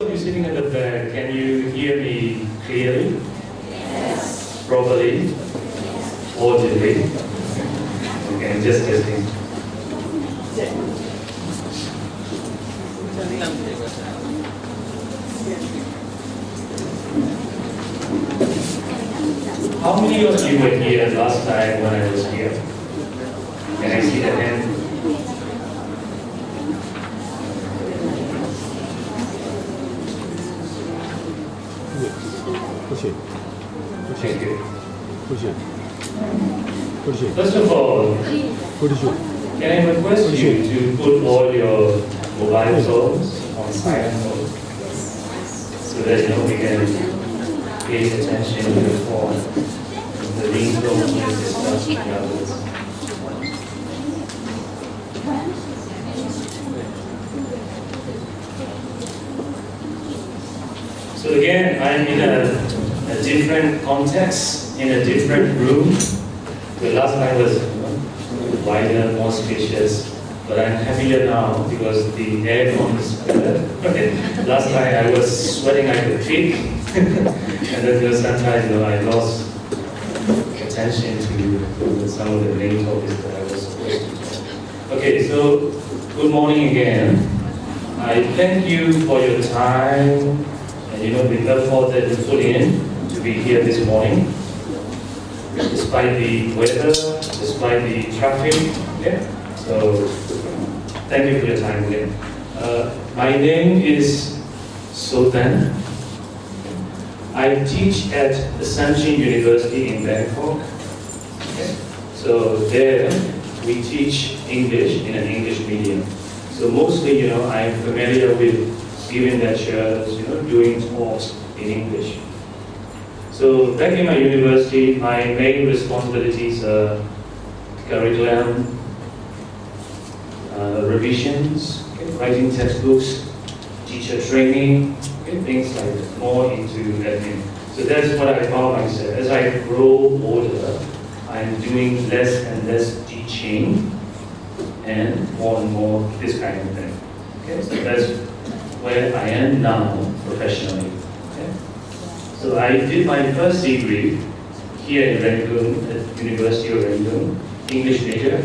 You're sitting at the back. Can you hear me clearly? Yes. Properly? Audibly? Okay, just testing. How many of you were here last time when I was here? Can I see the hand? Thank you. First of all, can I request you to put all your mobile phones on silent mode so that we can pay attention to the phone, the ringtone is discussed with others. So again, I'm in a different context, in a different room. The last time was wider, more spacious, but I'm happier now because the aircon is better. Last time I was sweating like a pig, and then sometimes I lost attention to some of the main topics that I was supposed to talk. Okay, so good morning again. I thank you for your time and the effort that you put in to be here this morning. Despite the weather, despite the traffic, so thank you for your time again. My name is Soe Than. I teach at Assumption University in Bangkok. So there we teach English in an English medium. So mostly, I'm familiar with giving lectures, doing talks in English. So back in my university, my main responsibilities are curriculum, revisions, writing textbooks, teacher training, things like that, more into admin. So that's what I found myself. As I grow older, I'm doing less and less teaching and more this kind of thing. So that's where I am now professionally. So I did my first degree here in Rangoon, at University of Rangoon, English major.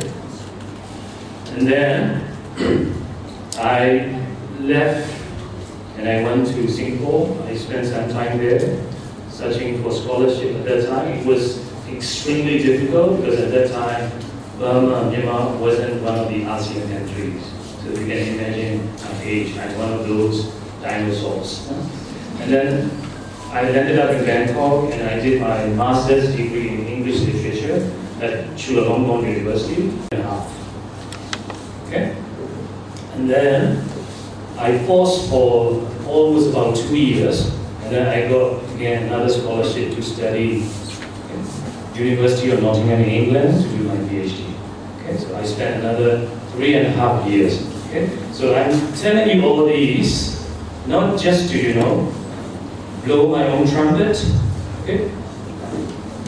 And then I left and I went to Singapore. I spent some time there searching for scholarship at that time. It was extremely difficult because at that time, Burma, Myanmar wasn't one of the ASEAN countries. So you can imagine my age, I'm one of those dinosaurs. And then I ended up in Bangkok and I did my master's degree in English literature at Chulalongkorn University, and a half. Okay? And then I paused for almost about 2 years, and then I got again another scholarship to study University of Nottingham in England to do my PhD. Okay? So I spent another 3.5 years. Okay? So I'm telling you all these, not just to, blow my own trumpet, okay?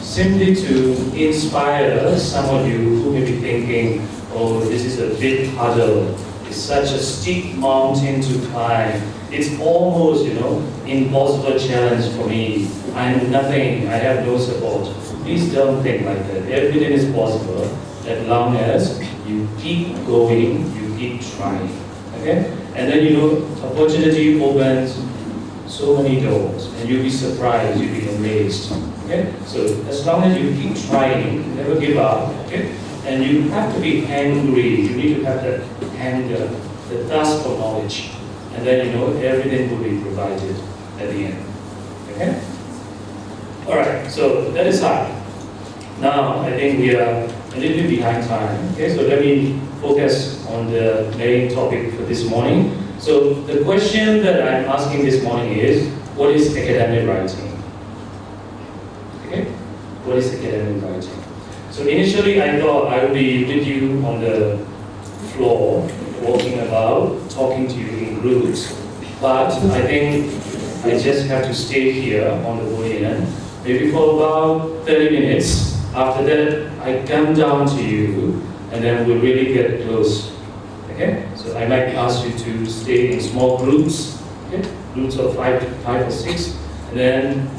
Simply to inspire some of you who may be thinking, oh, this is a big hurdle, it's such a steep mountain to climb, it's almost, impossible challenge for me, I'm nothing, I have no support. Please don't think like that. Everything is possible as long as you keep going, you keep trying, okay? And then, opportunity opens so many doors, and you'll be surprised, you'll be amazed. Okay? So as long as you keep trying, never give up. Okay? And you have to be hungry. You need to have that hunger, the thirst for knowledge, and then everything will be provided at the end. Okay? All right. So that is hard. Now I think we are a little bit behind time. Okay? So let me focus on the main topic for this morning. So the question that I'm asking this morning is, what is academic writing? Okay? What is academic writing? So initially I thought I would be with you on the floor, walking about, talking to you in groups. But I think I just have to stay here on the podium, maybe for about 30 minutes. After that, I come down to you, and then we really get close. Okay? So I might ask you to stay in small groups, Okay? Groups of five or six, and then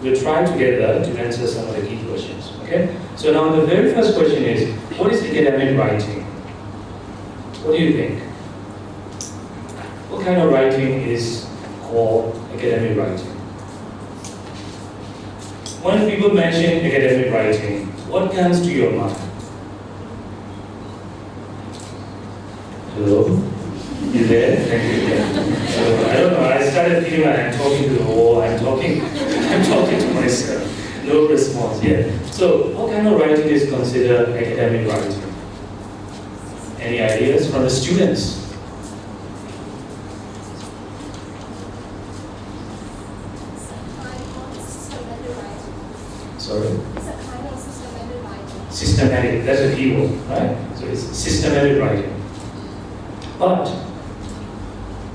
we'll try together to answer some of the key questions. Okay? So now the very first question is, what is academic writing? What do you think? What kind of writing is called academic writing? When people mention academic writing, what comes to your mind? Hello? You there? Thank you. Yeah. So, I don't know, I started feeling like I'm talking to the wall, I'm talking to myself. No response, yeah. So, what kind of writing is considered academic writing? Any ideas from the students? Sorry? Systematic, that's a key word, right? So it's systematic writing. But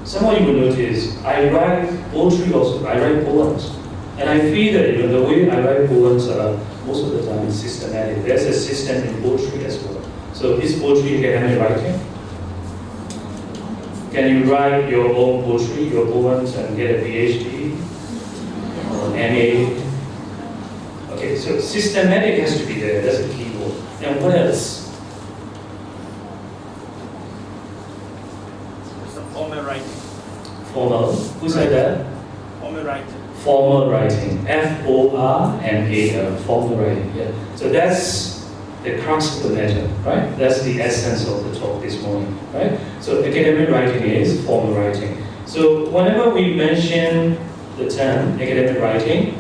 some of you will notice I write poetry also, I write poems. And I feel that the way I write poems are most of the time systematic. There's a system in poetry as well. So is poetry academic writing? Can you write your own poetry, your poems, and get a PhD or an MA? Okay, so systematic has to be there, that's a key word. And what else? Formal writing. Formal. Who said that? Formal writing. Formal writing. F-O-R-M-A-L. Formal writing. Yeah. So that's the crux of the matter, right? That's the essence of the talk this morning, right? So academic writing is formal writing. So whenever we mention the term academic writing,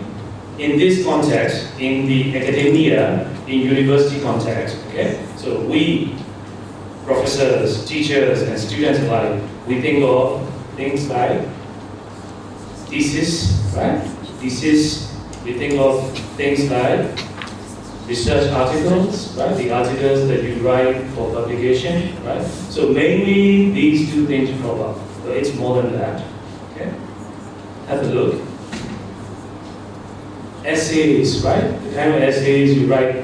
in this context, in the academia, in university context, okay? So we, professors, teachers, and students alike, we think of things like thesis, right? Thesis, we think of things like research articles, right? The articles that you write for publication, right? So mainly these two things crop up, but it's more than that, okay? Have a look. Essays, right? The kind of essays you write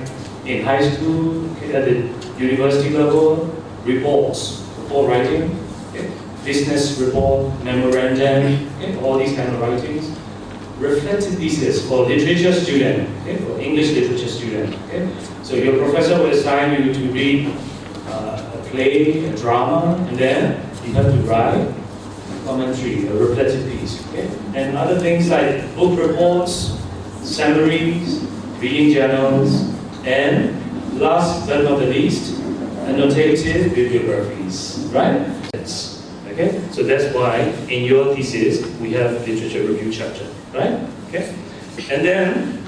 in high school, okay, at the university level, report writing, okay? Business report, memorandum, okay? All these kind of writings. Reflective thesis for literature student, okay? For English literature student. Okay? So your professor will assign you to read a play, a drama, and then you have to write a commentary, a reflective piece. Okay? And other things like book reports, summaries, reading journals, and last but not the least, annotated bibliographies, right? Okay? So that's why in your thesis we have literature review chapter, right? Okay? And then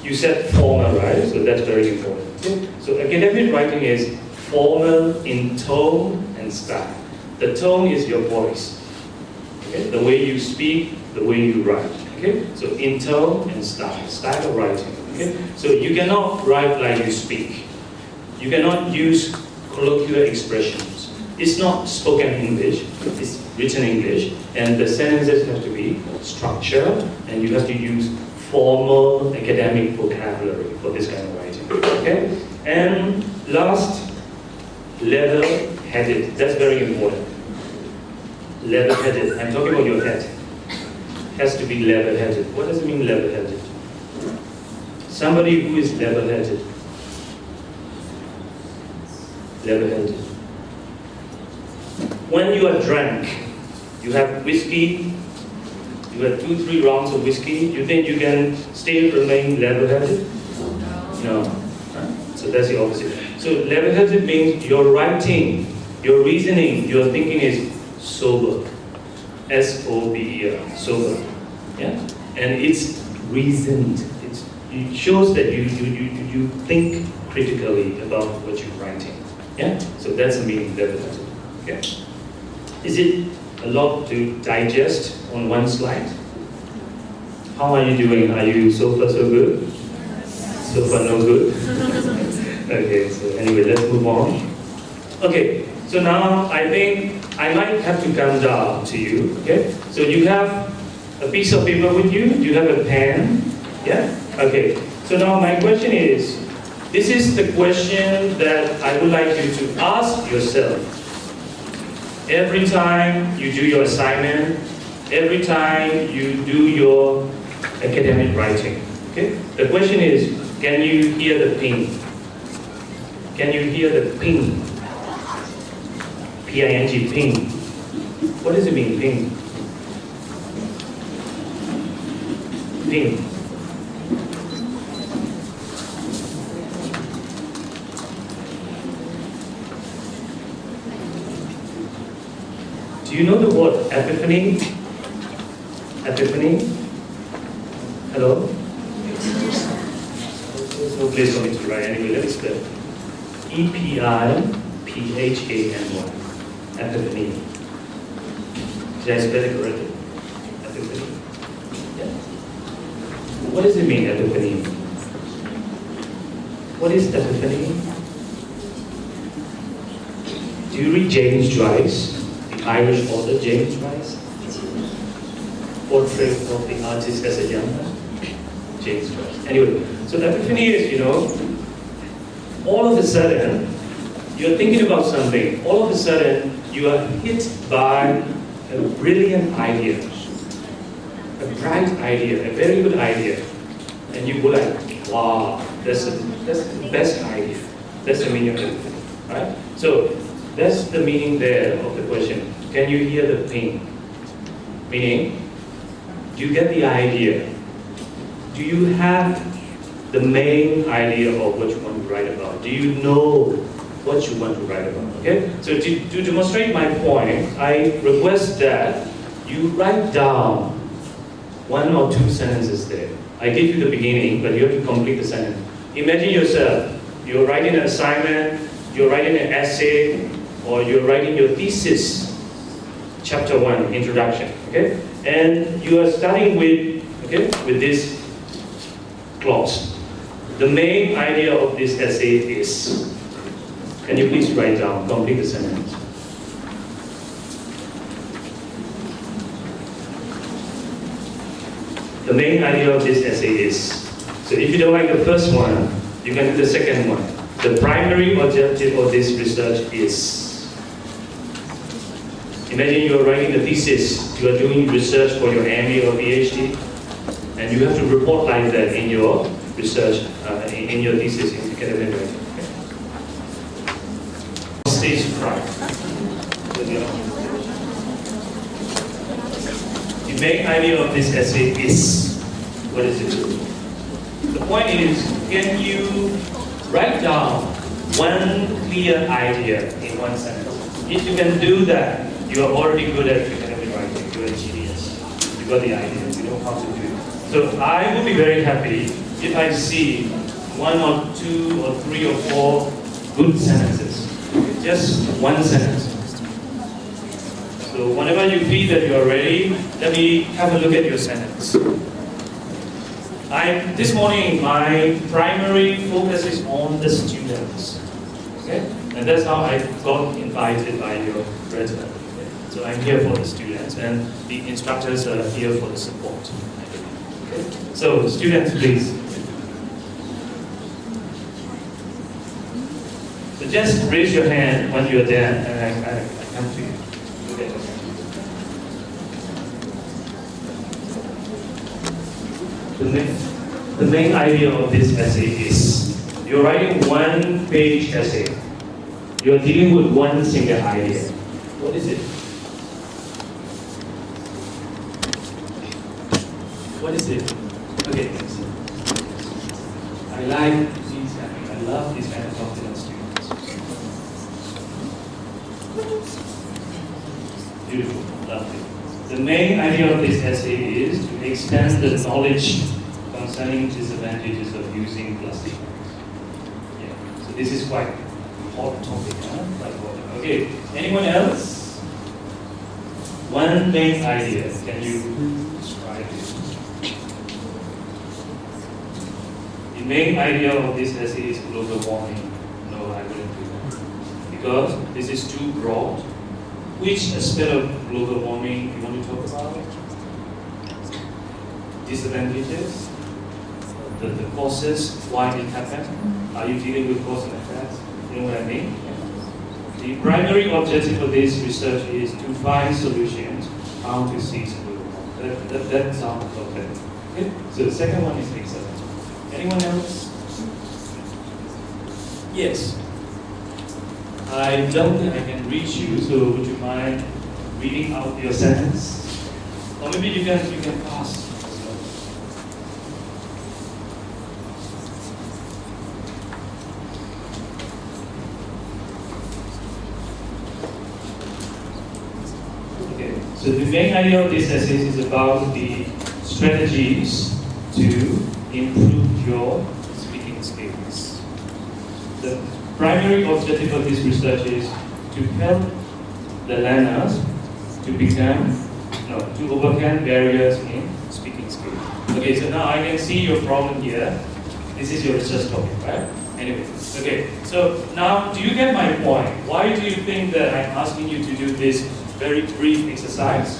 you said formal, right? So that's very important. Okay? So academic writing is formal in tone and style. The tone is your voice. Okay? The way you speak, the way you write. Okay? So in tone and style of writing. Okay? So you cannot write like you speak. You cannot use colloquial expressions. It's not spoken English, it's written English, and the sentences have to be structured, and you have to use formal academic vocabulary for this kind of writing. Okay? And last, level-headed. That's very important. Level-headed. I'm talking about your head. Has to be level-headed. What does it mean, level-headed? Somebody who is level-headed. Level-headed. When you are drunk, you have whiskey, you have 2-3 rounds of whiskey, you think you can still remain level-headed? No. So that's the opposite. So level-headed means your writing, your reasoning, your thinking is sober. S-O-B-E-R, sober. Yeah? And it's reasoned. It shows that you think critically about what you're writing. Yeah? So that's the meaning, level-headed. Okay? Is it a lot to digest on one slide? How are you doing? Are you so far so good? So far no good? Okay, so anyway, let's move on. Okay, so now I think I might have to come down to you. Okay, so you have a piece of paper with you, you have a pen. Yeah? Okay, so now my question is, this is the question that I would like you to ask yourself. Every time you do your assignment, every time you do your academic writing. Okay? The question is, can you hear the ping? Can you hear the ping? P-I-N-G, ping. What does it mean, ping? Ping. Do you know the word epiphany? Epiphany? Hello? There's no place for me to write anyway, let me spell it. E-P-I-P-H-A-N-Y. Epiphany. Did I spell it correctly? Epiphany. Yeah. What does it mean, epiphany? What is epiphany? Do you read James Joyce, the Irish author James Joyce? Portrait of the artist as a young man? James Joyce. Anyway, so epiphany is, all of a sudden, you're thinking about something. All of a sudden, you are hit by a brilliant idea, a bright idea, a very good idea. And you go like, wow, that's the best idea. That's the meaning of epiphany, right? So, that's the meaning there of the question. Can you hear the ping? Meaning, do you get the idea? Do you have the main idea of what you want to write about? Do you know what you want to write about? Okay? So to demonstrate my point, I request that you write down 1 or 2 sentences there. I give you the beginning, but you have to complete the sentence. Imagine yourself, you're writing an assignment, you're writing an essay, or you're writing your thesis, chapter 1, introduction, okay? And you are starting with this clause. The main idea of this essay is, can you please write down, complete the sentence. The main idea of this essay is, so if you don't like the first one, you can do the second one. The primary objective of this research is, imagine you are writing a thesis, you are doing research for your MA or PhD, and you have to report like that in your research, in your thesis in academic writing. Okay? Stage fright. The main idea of this essay is, what is it? The point is, can you write down one clear idea in one sentence? If you can do that, you are already good at academic writing. You are a genius. You got the idea. You know how to do it. So I will be very happy if I see 1 or 2 or 3 or 4 good sentences. Just one sentence. So whenever you feel that you are ready, let me have a look at your sentence. This morning, my primary focus is on the students. Okay? And that's how I got invited by your brethren. So I'm here for the students, and the instructors are here for the support. Okay? So, students, please. So just raise your hand when you're there, and I come to you. Okay. The main idea of this essay is, you're writing 1-page essay. You're dealing with one single idea. What is it? What is it? Okay, thanks. I like these kind of, I love these kind of confident students. Beautiful, lovely. The main idea of this essay is to extend the knowledge concerning disadvantages of using plastic bags. Yeah, so this is quite hot topic, huh? Okay, anyone else? One main idea, can you describe it? The main idea of this essay is global warming. No, I wouldn't do that. Because this is too broad. Which aspect of global warming you want to talk about? Disadvantages? The causes, why it happened? Are you dealing with cause and effect? You know what I mean? The primary objective of this research is to find solutions how to cease global warming. That sounds okay. Okay. So the second one is excellent. Anyone else? Yes. I don't think I can reach you, so would you mind reading out your sentence? Or maybe you can pass. Okay. So the main idea of this essay is about the strategies to improve your speaking skills. The primary objective of this research is to help the learners to overcome barriers in speaking skills. Okay, so now I can see your problem here. This is your research topic, right? Anyway, okay, so now do you get my point? Why do you think that I'm asking you to do this very brief exercise?